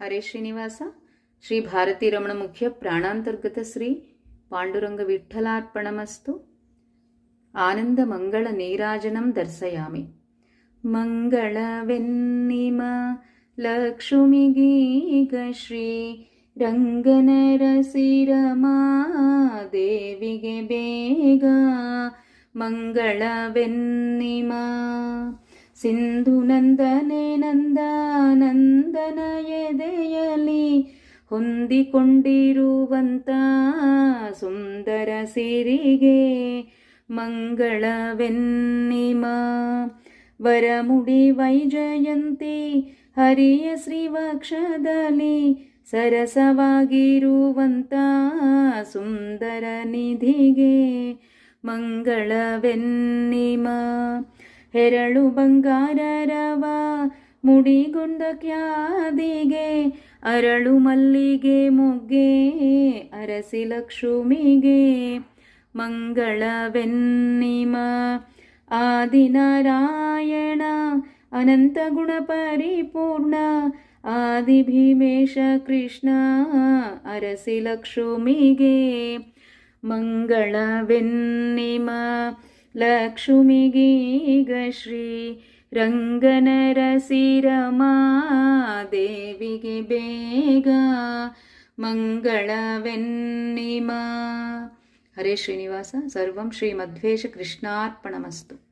ಹರೇ ಶ್ರೀನಿವಾಸ. ಶ್ರೀ ಭಾರತೀ ರಮಣ ಮುಖ್ಯ ಪ್ರಾಣಾಂತರ್ಗತ ಶ್ರೀ ಪಾಂಡುರಂಗ ವಿಠ್ಠಲಾರ್ಪಣಮಸ್ತು. ಆನಂದ ಮಂಗಳ ನೀರಾಜನಂ ದರ್ಶಯಾಮಿ. ಮಂಗಳವೆನ್ನಿಮ ಲಕ್ಷ್ಮಿಗೀಗ ಶ್ರೀ ರಂಗನರಸಿರಮಾ ದೇವಿಗೆ ಬೇಗ. ಮಂಗಳವೆನ್ನಿಮ ಸಿಂಧು ನಂದನೆ ನಂದನ ಎದೆಯಲಿ ಹೊಂದಿಕೊಂಡಿರುವಂತ ಸುಂದರ ಸಿರಿಗೆ ಮಂಗಳವೆನ್ನಿಮ. ವರಮುಡಿ ವೈಜಯಂತಿ ಹರಿಯ ಶ್ರೀವಕ್ಷದಲ್ಲಿ ಸರಸವಾಗಿರುವಂತ ಸುಂದರ ನಿಧಿಗೆ ಮಂಗಳವೆನ್ನಿಮ. ಹೆರಳು ಬಂಗಾರರವ ಮುಡಿಗೊಂಡ ಕ್ಯಾದಿಗೆ ಅರಳು ಮಲ್ಲಿಗೆ ಮೊಗ್ಗೆ ಅರಸಿ ಲಕ್ಷ್ಮಿಗೆ ಮಂಗಳವೆನ್ನಿಮ. ಆದಿನಾರಾಯಣ ಅನಂತ ಗುಣ ಪರಿಪೂರ್ಣ ಆದಿ ಭೀಮೇಶ ಕೃಷ್ಣ ಅರಸಿ ಲಕ್ಷ್ಮಿಗೆ ಮಂಗಳವೆನ್ನಿಮ. ಲಕ್ಷ್ಮಿಗೀಗ ಶ್ರೀ ರಂಗನರಸಿರಮಾ ದೇವಿಗೆ ಬೇಗ ಮಂಗಳವೆನ್ನಿಮ. ಹರೇ ಶ್ರೀನಿವಾಸ. ಸರ್ವಂ ಶ್ರೀ ಮಧ್ವೇಶ ಕೃಷ್ಣಾರ್ಪಣಮಸ್ತು.